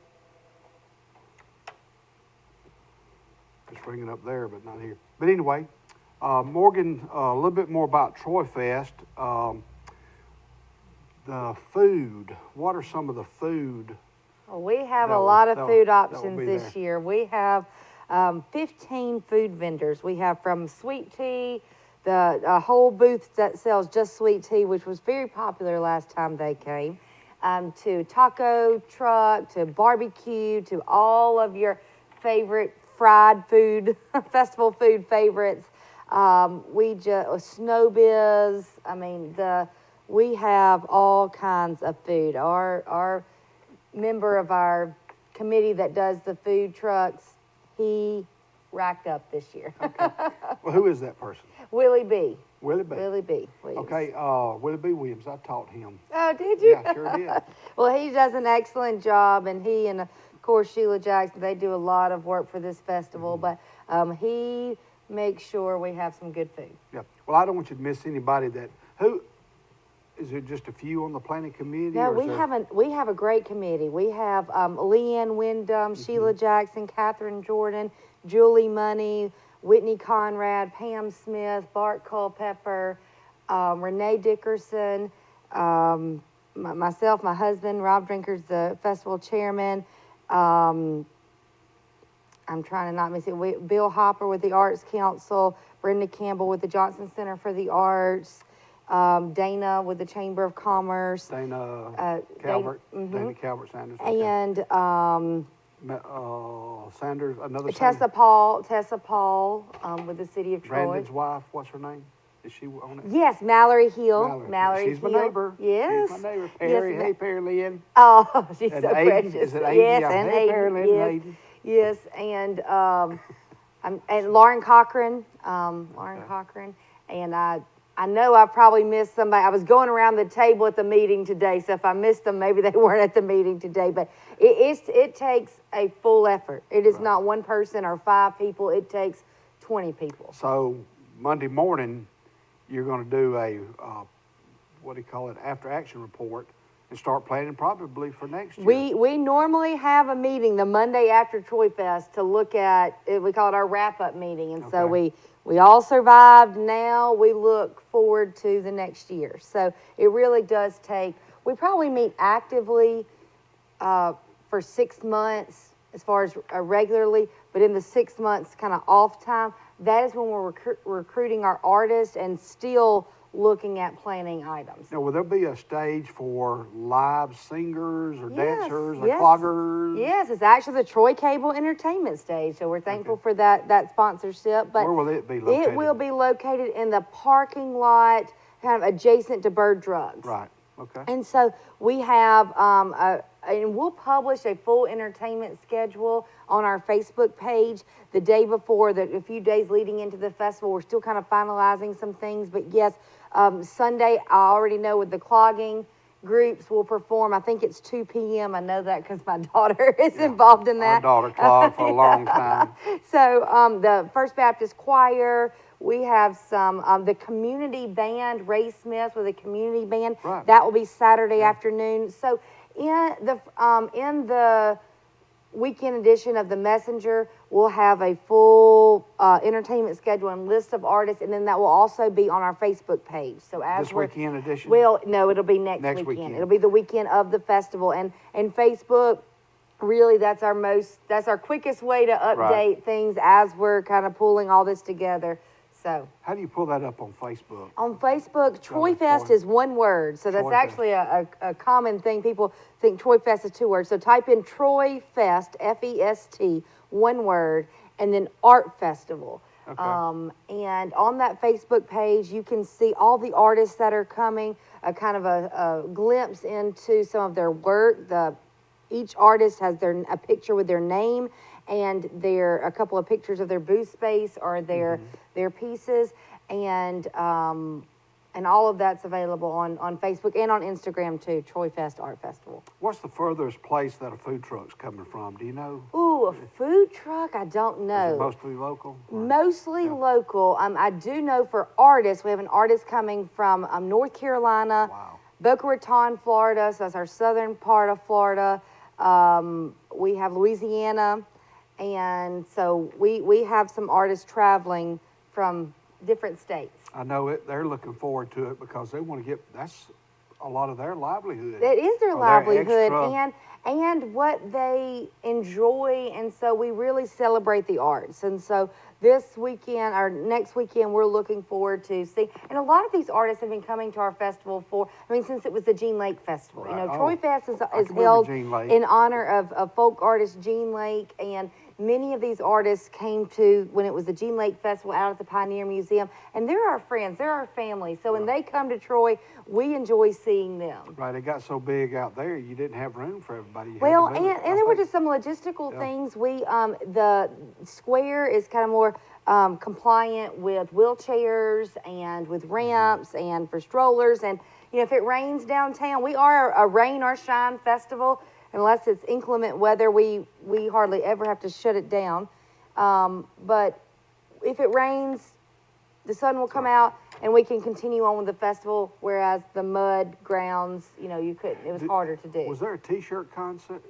Just ringing up there, but not here. But anyway, Morgan, a little bit more about Troy Fest. The food. What are some of the food? Well, we have That a will- lot of that will- food that will options be this there. year. We have 15 food vendors. We have from sweet tea, a whole booth that sells just sweet tea, which was very popular last time they came, to taco truck, to barbecue, to all of your favorite fried food, festival food favorites. Snow Biz. I mean, we have all kinds of food. Our member of our committee that does the food trucks, he racked up this year. Well, who is that person? Willie B. Willie B. Willie B. Williams. Okay, Willie B. Williams. I taught him. Oh, did you? Yeah, sure did. Well, he does an excellent job, and he and, of course, Sheila Jackson, they do a lot of work for this festival, but he makes sure we have some good food. Yeah. Well, I don't want you to miss anybody who, is it just a few on the planning committee? No, or is there- we have a great committee. We have Leanne Wyndham, Sheila Jackson, Catherine Jordan, Julie Money, Whitney Conrad, Pam Smith, Bart Culpepper, Renee Dickerson, myself, my husband, Rob Drinker's the festival chairman. I'm trying to not miss it. Bill Hopper with the Arts Council, Brenda Campbell with the Johnson Center for the Arts, Dana with the Chamber of Commerce. Dana Calvert, Dana Calvert Sanders. okay. And Sanders, another Tessa Sanders. Paul with the City of Troy. Brandon's wife, what's her name? Is she on it? Yes, Mallory Hill. Mallory. She's my Hill. neighbor. Yes. She's my neighbor. Yes, Perry. Hey, Perry Lynn. Oh, she's And so Aiden. precious. Is it Aiden? Yes, Yeah. and Hey, Aiden. Perry Lynn Yes. and Aiden. Yes, and Lauren Cochran. Lauren Cochran. And I know I probably missed somebody. I was going around the table at the meeting today, so if I missed them, maybe they weren't at the meeting today. But it takes a full effort. It is not one person or 5 people. It takes 20 people. So Monday morning, you're going to do a, after action report and start planning probably for next year. We normally have a meeting the Monday after Troy Fest to look at, we call it our wrap-up meeting. And so Okay. we all survived. Now we look forward to the next year. So it really does take, we probably meet actively for 6 months as far as regularly, but in the 6 months kind of off time, that is when we're recruiting our artists and still looking at planning items. Now, will there be a stage for live singers or Yes, dancers or yes. cloggers? Yes, it's actually the Troy Cable Entertainment Stage, so we're thankful for that sponsorship. But Where will it be located? it will be located in the parking lot, kind of adjacent to Bird Drugs. Right, okay. And so we have, and we'll publish a full entertainment schedule on our Facebook page the day before, a few days leading into the festival. We're still kind of finalizing some things, but yes, Sunday, I already know with the clogging groups will perform. I think it's 2 p.m. I know that because my daughter is involved in that. My daughter clogged for a long time. So the First Baptist Choir, we have some, the community band, Ray Smith with a community band. Right. That will be Saturday afternoon. So in the weekend edition of The Messenger, we'll have a full entertainment schedule and list of artists, and then that will also be on our Facebook page. So as This we're, weekend edition? well, no, it'll be next weekend. It'll be the weekend of the festival, and Facebook. Really, that's our quickest way to update Right. things as we're kind of pulling all this together. So How do you pull that up on Facebook? on Facebook, Troy Troy. Fest is one word. So that's Troy Fest. actually a common thing. People think Troy Fest is 2 words. So type in Troy Fest, F-E-S-T, one word, and then Art Festival. Okay. And on that Facebook page, you can see all the artists that are coming, a kind of a glimpse into some of their work. Each artist has a picture with their name and a couple of pictures of their booth space or their pieces, and all of that's available on Facebook and on Instagram too. Troy Fest Art Festival. What's the furthest place that a food truck's coming from? Do you know? Ooh, a food truck? I don't know. Is it mostly local? or- Mostly local. I do know for artists, we have an artist coming from North Carolina, Wow. Boca Raton, Florida. So that's our southern part of Florida. We have Louisiana, and so we have some artists traveling from different states. I know it. They're looking forward to it because they want to that's a lot of their livelihood. It is their Or livelihood extra- and what they enjoy, and so we really celebrate the arts. And so this weekend or next weekend, we're looking forward to see. And a lot of these artists have been coming to our festival since it was the Jean Lake Festival. You know, Right. Troy Fest is remember held Jean Lake. in honor of folk artist Jean Lake, and many of these artists came to when it was the Jean Lake Festival out at the Pioneer Museum, and they're our friends, they're our family. So when they come to Troy, we enjoy seeing them. Right, it got so big out there, you didn't have room for everybody. everybody. You had Well, to move it, and I there were think. just some logistical Yeah. things. The square is kind of more compliant with wheelchairs and with Mm-hmm. ramps and for strollers. And, if it rains downtown, we are a rain or shine festival. Unless it's inclement weather, we hardly ever have to shut it down. But if it rains, the sun will come out and we can continue on with the festival, whereas the mud grounds, you couldn't, it was harder to do. Was there a T-shirt concept?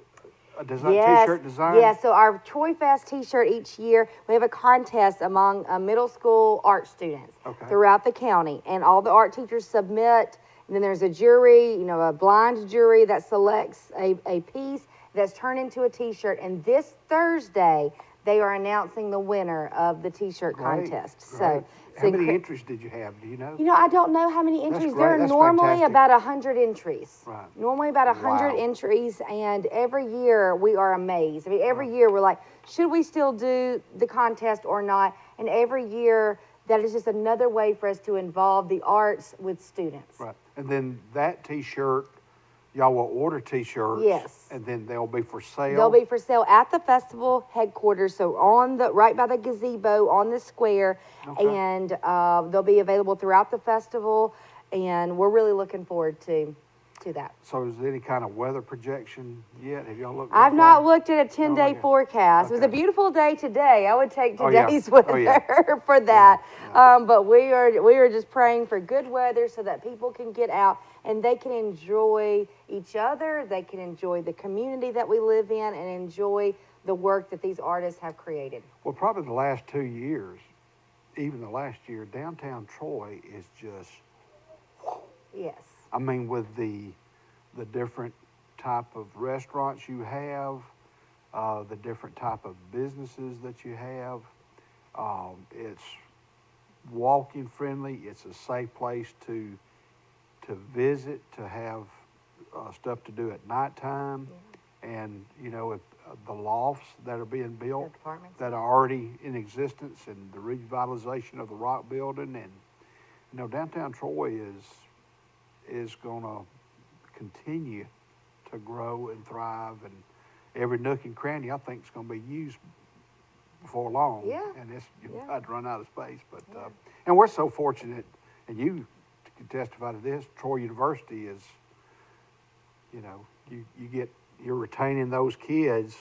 A design, Yes, T-shirt design? yeah, so our Troy Fest T-shirt each year, we have a contest among middle school art students Okay. throughout the county, and all the art teachers submit, and then there's a jury, a blind jury that selects a piece that's turned into a T-shirt, and this Thursday, they are announcing the winner of the T-shirt Great, contest. great. So, How many entries did you have? Do you know? I don't know how many entries. great. There are That's normally fantastic. about 100 entries. Right. Normally about 100 Wow. entries, and every year we are amazed. I mean, every year we're like, should we still do the contest or not? And every year that is just another way for us to involve the arts with students. Right. And then that T-shirt, y'all will order T-shirts. Yes. And then they'll be for sale. They'll be for sale at the festival headquarters, so right by the gazebo on the square, Okay. and they'll be available throughout the festival, and we're really looking forward to that. So is there any kind of weather projection yet? Have y'all looked? I've that not far? looked at a 10-day okay. forecast. It was a Okay. beautiful day today. I would take Oh, yeah. today's Oh, weather yeah. for that. But we are just praying for good weather so that people can get out and they can enjoy each other. They can enjoy the community that we live in and enjoy the work that these artists have created. Well, probably the last 2 years, even the last year, downtown Troy is just, Yes. I mean, with the different type of restaurants you have, the different type of businesses that you have, it's walking friendly. It's a safe place to visit, to have stuff to do at nighttime, and if, the lofts that are being built The apartments. that are already in existence, and the revitalization of the Rock Building, and downtown Troy is going to continue to grow and thrive, and every nook and cranny I think is going to be used before long. Yeah. And you've Yeah. got to run out of space, but and we're so fortunate, and you can testify to this. Troy University is, you're retaining those kids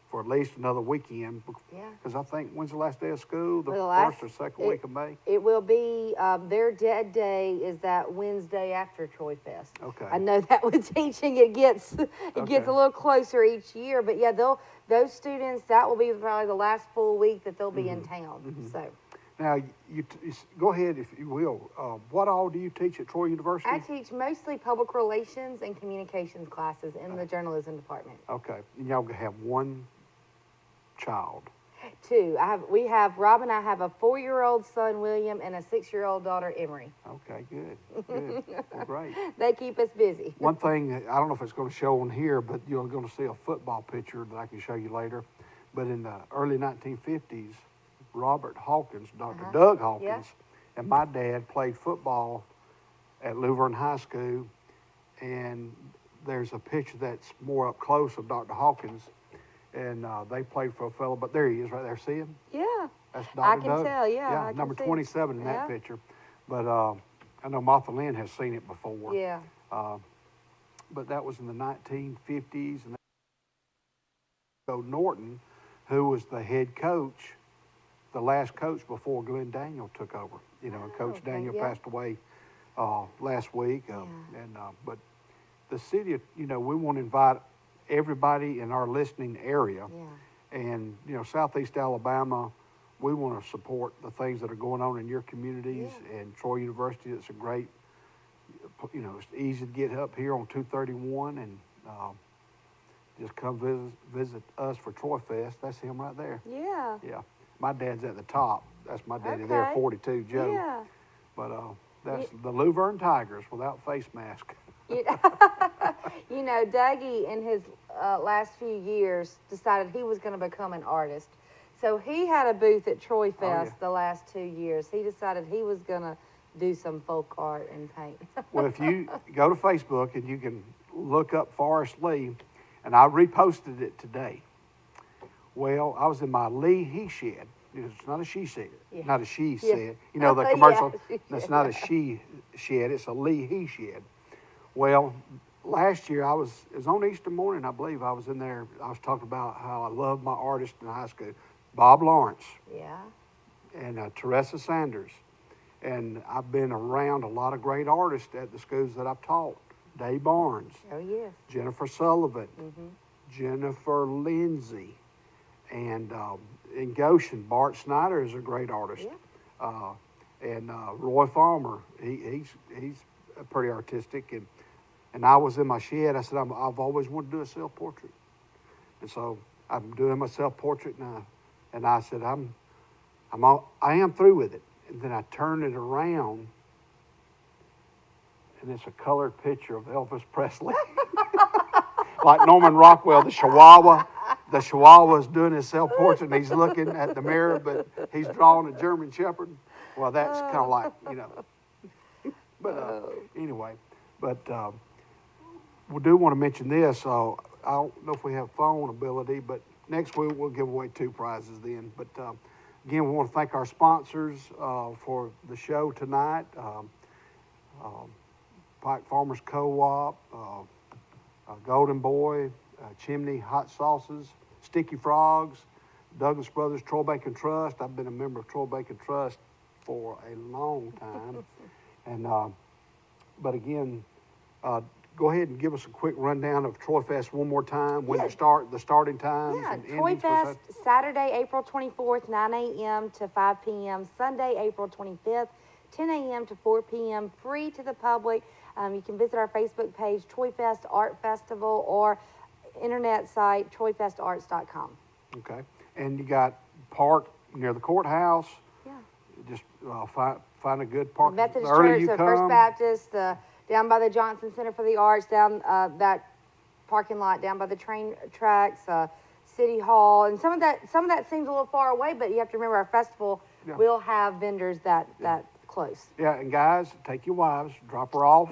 for at least another weekend. Yeah. Because I think, when's the last day of school? The Well, first or second week of May? It will be, their dead day is that Wednesday after Troy Fest. Okay. I know that with teaching, it gets Okay. a little closer each year, but yeah, those students, that will be probably the last full week that they'll be in town, so. Now, go ahead, if you will. What all do you teach at Troy University? I teach mostly public relations and communications classes in the journalism department. Okay, and y'all have one child. Two, Rob and I have a 4-year-old son, William, and a 6-year-old daughter, Emery. Okay, good, good. Well, great. They keep us busy. One thing, I don't know if it's going to show on here, but you're going to see a football picture that I can show you later. But in the early 1950s, Robert Hawkins, Dr. Doug Hawkins, and my dad played football at Luverne High School. And there's a picture that's more up close of Dr. Hawkins. And they played for a fellow, but there he is right there. See him? Yeah. That's Dr. I can Doug. tell, yeah, I Yeah, can number see it. 27 in that Yeah. picture. But I know Martha Lynn has seen it before. Yeah. But that was in the 1950s. And so Norton, who was the head coach, the last coach before Glenn Daniel took over. And Coach okay, Daniel yeah. passed away last week. But the city, we want to invite everybody in our listening area. Yeah. And, Southeast Alabama, we want to support the things that are going on in your communities. And Troy University, it's a great, it's easy to get up here on 231 and just come visit us for Troy Fest. That's him right there. Yeah. Yeah. My dad's at the top. That's my daddy there, Okay. 42, Joe. Yeah. But that's the Luverne Tigers without face mask. Dougie in his last few years decided he was going to become an artist. So he had a booth at Troy Fest the last 2 years. He decided he was going to do some folk art and paint. Well, if you go to Facebook and you can look up Forrest Lee, and I reposted it today. Well, I was in my Lee he shed. It's not a she shed, not a she shed. You know the Yeah, commercial. she That's not a she shed. It's a Lee he shed. Well, last year it was on Easter morning, I believe. I was in there. I was talking about how I loved my artist in high school, Bob Lawrence Yeah. and Teresa Sanders. And I've been around a lot of great artists at the schools that I've taught. Dave Barnes, Oh, yes. Jennifer Sullivan, Jennifer Lindsay, and in Goshen, Bart Snyder is a great artist. Yeah. And Roy Farmer, he's pretty artistic. And I was in my shed. I said, I've always wanted to do a self-portrait. And so I'm doing my self-portrait now. And I said, I am through with it. And then I turned it around, and it's a colored picture of Elvis Presley. Like Norman Rockwell, the Chihuahua. The Chihuahua's doing his self-portrait, and he's looking at the mirror, but he's drawing a German Shepherd. Well, that's kind of like, you know. But anyway, we do want to mention this. I don't know if we have phone ability, but next week we'll give away 2 prizes then. But again, we want to thank our sponsors for the show tonight. Pike Farmers Co-op, Golden Boy, Chimney Hot Sauces, Sticky Frogs, Douglas Brothers Troy Bacon Trust. I've been a member of Troy Bacon Trust for a long time. And but again, go ahead and give us a quick rundown of Troy Fest one more time. When you start, the starting times. Yeah, and Troy endings for Fest, Saturday, April 24th, 9 a.m. to 5 p.m. Sunday, April 25th, 10 a.m. to 4 p.m. Free to the public. You can visit our Facebook page, Troy Fest Art Festival, or internet site, troyfestarts.com. Okay. And you got park near the courthouse. Yeah. Just find a good park. Methodist The earlier Church, you the come, First Baptist, down by the Johnson Center for the Arts, down that parking lot, down by the train tracks, City Hall, and some of that seems a little far away, but you have to remember our festival will have vendors that close. Yeah, and guys, take your wives, drop her off,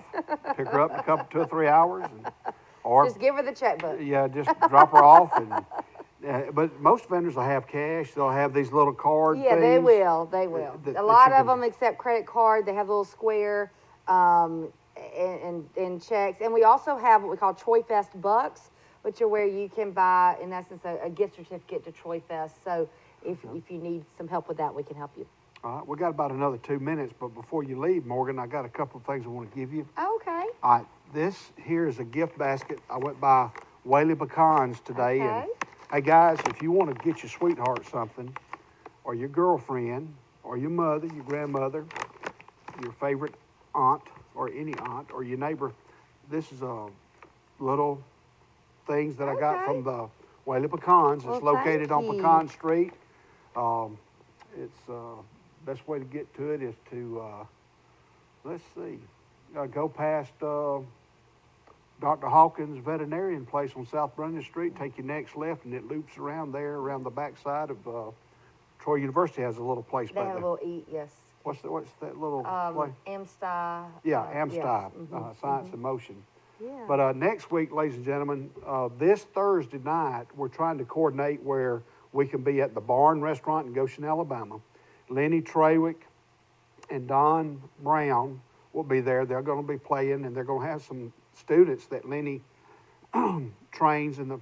pick her up in a couple, 2 or 3 hours, or Just give her the checkbook. yeah, just drop her off. And but most vendors will have cash. They'll have these little card Yeah, things. they will. They will. that A you lot of can- them accept credit card. They have a little square and checks. And we also have what we call Troy Fest Bucks, which are where you can buy, in essence, a gift certificate to Troy Fest. So if you need some help with that, we can help you. All right, we got about another 2 minutes, but before you leave, Morgan, I got a couple of things I want to give you. Okay. All right, this here is a gift basket. I went by Whaley Pecans today, and Okay. hey guys, if you want to get your sweetheart something, or your girlfriend, or your mother, your grandmother, your favorite aunt, or any aunt, or your neighbor, this is a little things that I got Okay. from the Whaley Pecans. Well, It's located thank on you. Pecan Street. It's best way to get to it is to let's see, go past Dr. Hawkins Veterinarian Place on South Brunion Street. Take your next left, and it loops around there, around the backside of Troy University has a little place They back have a there. little eat, yes. What's that little place? Amsty. Yeah, yes. Amsty, Mhm. Science in Motion. Yeah. But next week, ladies and gentlemen, this Thursday night, we're trying to coordinate where we can be at the Barn Restaurant in Goshen, Alabama. Lenny Trawick and Don Brown will be there. They're going to be playing, and they're going to have some students that Lenny trains in the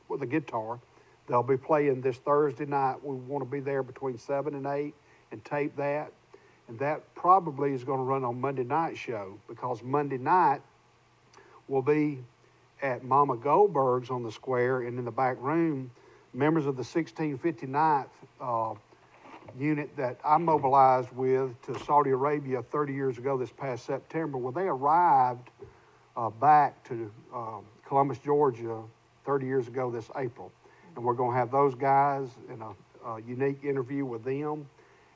with the guitar. They'll be playing this Thursday night. We want to be there between 7 and 8 and tape that. And that probably is going to run on Monday night show, because Monday night will be at Mama Goldberg's on the square, and in the back room, members of the 1659th unit that I mobilized with to Saudi Arabia 30 years ago this past September. Well, they arrived back to Columbus, Georgia 30 years ago this April. And we're going to have those guys in a unique interview with them.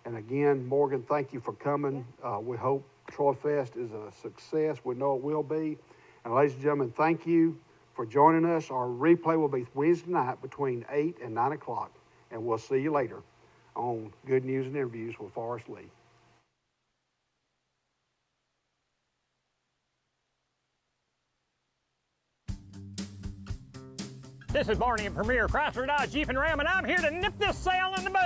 And again, Morgan, thank you for coming. We hope Troy Fest is a success. We know it will be. And ladies and gentlemen, thank you for joining us. Our replay will be Wednesday night between 8 and 9 o'clock. And we'll see you later on Good News and Interviews with Forrest Lee. This is Barney at Premier Chrysler Dodge Jeep and Ram, and I'm here to nip this sale in the bud.